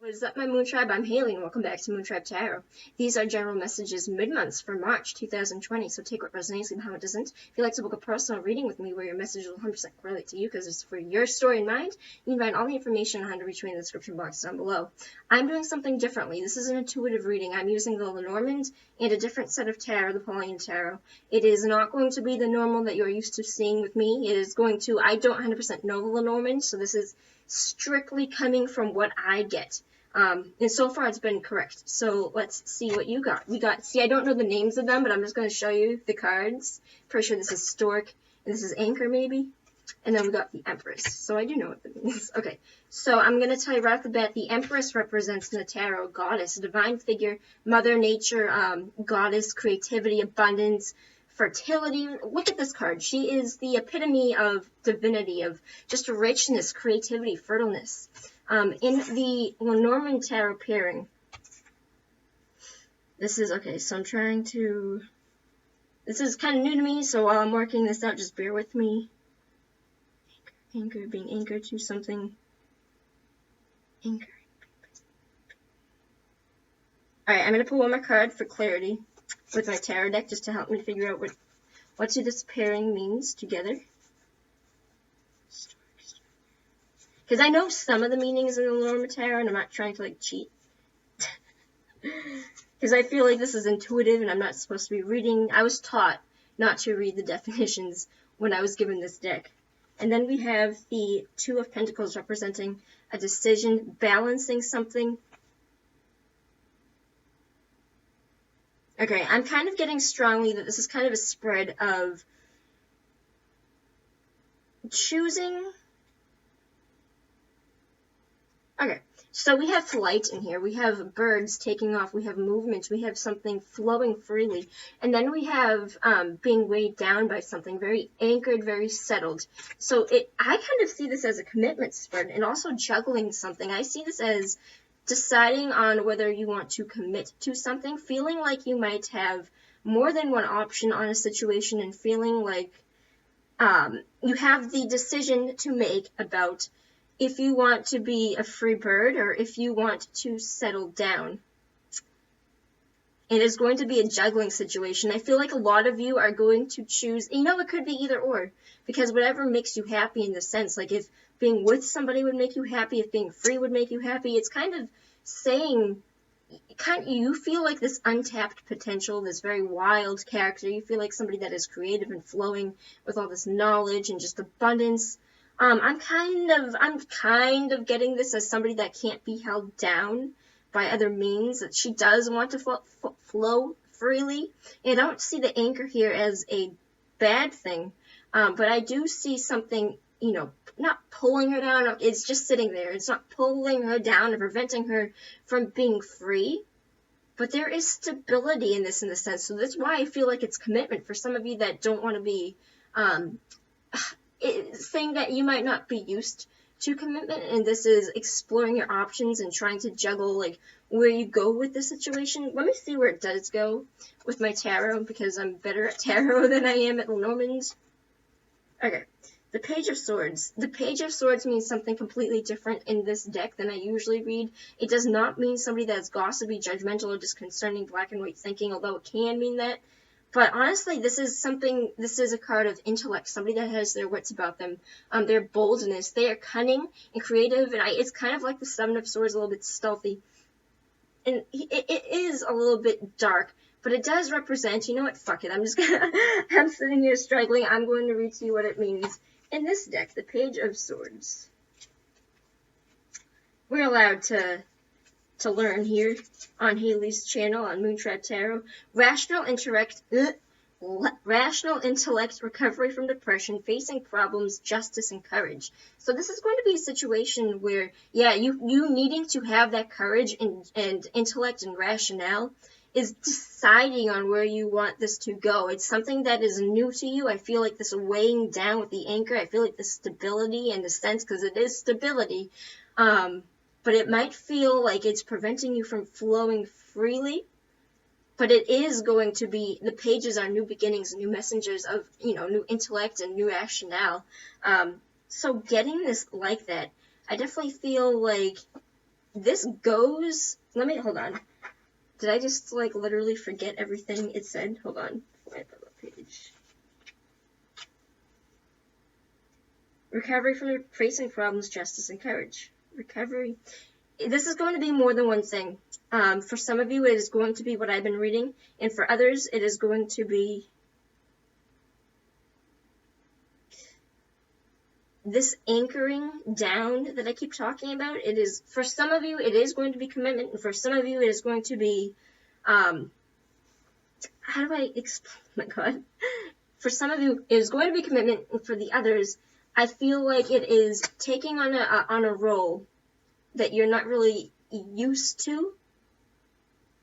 What is up, my Moon Tribe? I'm Haley, and welcome back to Moon Tribe Tarot. These are general messages mid-months for March 2020, so take what resonates, leave how it doesn't. If you'd like to book a personal reading with me where your message will 100% correlate to you because it's for your story in mind, you can find all the information on how to reach me in the description box down below. I'm doing something differently. This is an intuitive reading. I'm using the Lenormand and a different set of tarot, the Pauline Tarot. It is not going to be the normal that you're used to seeing with me. It is going to, I don't 100% know the Lenormand, so this is strictly coming from what I get. And so far it's been correct. So let's see what you got. See, I don't know the names of them, but I'm just going to show you the cards. Pretty sure this is Stork, and this is Anchor, maybe. And then we got the Empress. So I do know what that means. Okay, so I'm going to tell you right off the bat, the Empress represents in the tarot goddess, a divine figure, Mother Nature, goddess, creativity, abundance, fertility. Look at this card. She is the epitome of divinity, of just richness, creativity, fertileness. In the Lenormand Tarot pairing, this is, okay, so I'm trying to, this is kind of new to me, so while I'm working this out, just bear with me. Anchor, being anchored to something. Anchor. Alright, I'm going to pull one more card for clarity with my tarot deck, just to help me figure out what this pairing means together. Because I know some of the meanings in the Lenormand Tarot, and I'm not trying to, like, cheat. Because I feel like this is intuitive, and I'm not supposed to be reading. I was taught not to read the definitions when I was given this deck. And then we have the Two of Pentacles representing a decision, balancing something. Okay, I'm kind of getting strongly that this is kind of a spread of choosing. Okay, so we have flight in here, we have birds taking off, we have movement, we have something flowing freely, and then we have being weighed down by something, very anchored, very settled. So I kind of see this as a commitment spread, and also juggling something. I see this as deciding on whether you want to commit to something, feeling like you might have more than one option on a situation, and feeling like you have the decision to make about if you want to be a free bird or if you want to settle down. It is going to be a juggling situation. I feel like a lot of you are going to choose, it could be either or, because whatever makes you happy in the sense, like if being with somebody would make you happy, if being free would make you happy, it's kind of saying, you feel like this untapped potential, this very wild character. You feel like somebody that is creative and flowing with all this knowledge and just abundance. I'm kind of getting this as somebody that can't be held down by other means, that she does want to flow freely. And I don't see the anchor here as a bad thing, but I do see something, not pulling her down. It's just sitting there. It's not pulling her down and preventing her from being free. But there is stability in this, in the sense. So that's why I feel like it's commitment for some of you that don't want to be, saying that you might not be used to commitment, and this is exploring your options and trying to juggle, like, where you go with the situation. Let me see where it does go with my tarot, because I'm better at tarot than I am at Lenormand. Okay, the Page of Swords. The Page of Swords means something completely different in this deck than I usually read. It does not mean somebody that's gossipy, judgmental, or just concerning black and white thinking, although it can mean that. But honestly, this is a card of intellect, somebody that has their wits about them, their boldness. They are cunning and creative, and it's kind of like the Seven of Swords, a little bit stealthy. And it is a little bit dark, but it does represent, you know what, fuck it, I'm sitting here struggling, I'm going to read to you what it means. In this deck, the Page of Swords. We're allowed to learn here on Haley's channel on Moon Tribe Tarot. Rational intellect, recovery from depression, facing problems, justice, and courage. So this is going to be a situation where, you needing to have that courage and intellect and rationale is deciding on where you want this to go. It's something that is new to you. I feel like this weighing down with the anchor. I feel like the stability and the sense, because it is stability, but it might feel like it's preventing you from flowing freely. But it is going to be, the pages are new beginnings, new messengers of, new intellect and new rationale. So getting this like that, I definitely feel like this goes, hold on. Did I just, like, literally forget everything it said? Hold on. Page. Recovery from facing problems, justice, and courage. Recovery. This is going to be more than one thing. For some of you, it is going to be what I've been reading, and for others, it is going to be this anchoring down that I keep talking about. It is, for some of you, it is going to be commitment, and for some of you, it is going to be, how do I explain, oh my god. For some of you, it is going to be commitment, and for the others, I feel like it is taking on a role that you're not really used to.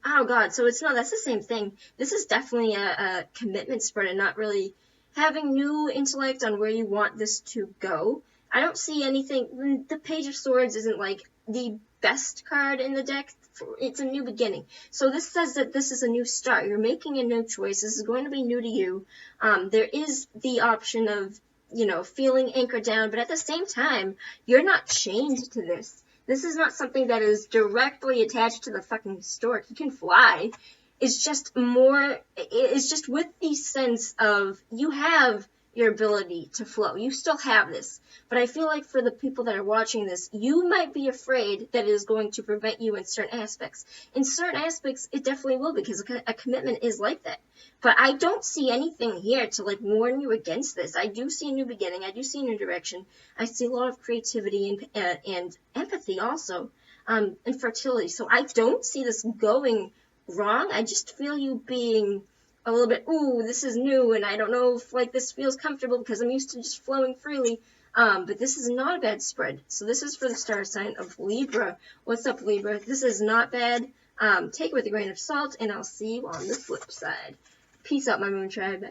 Oh god, so it's not, that's the same thing. This is definitely a commitment spread and not really having new intellect on where you want this to go. I don't see anything, the Page of Swords isn't like the best card in the deck. It's a new beginning. So this says that this is a new start. You're making a new choice. This is going to be new to you. There is the option of, you know, feeling anchored down, but at the same time, you're not chained to this. This is not something that is directly attached to the fucking stork. You can fly. It's just more, it's just with the sense of you have your ability to flow. You still have this. But I feel like for the people that are watching this, you might be afraid that it is going to prevent you in certain aspects. In certain aspects, it definitely will, because a commitment is like that. But I don't see anything here to, like, warn you against this. I do see a new beginning. I do see a new direction. I see a lot of creativity and empathy also, and fertility. So I don't see this going wrong. I just feel you being a little bit, ooh, this is new, and I don't know if, like, this feels comfortable because I'm used to just flowing freely. But this is not a bad spread. So this is for the star sign of Libra. What's up, Libra? This is not bad. Take it with a grain of salt, and I'll see you on the flip side. Peace out, my moon tribe.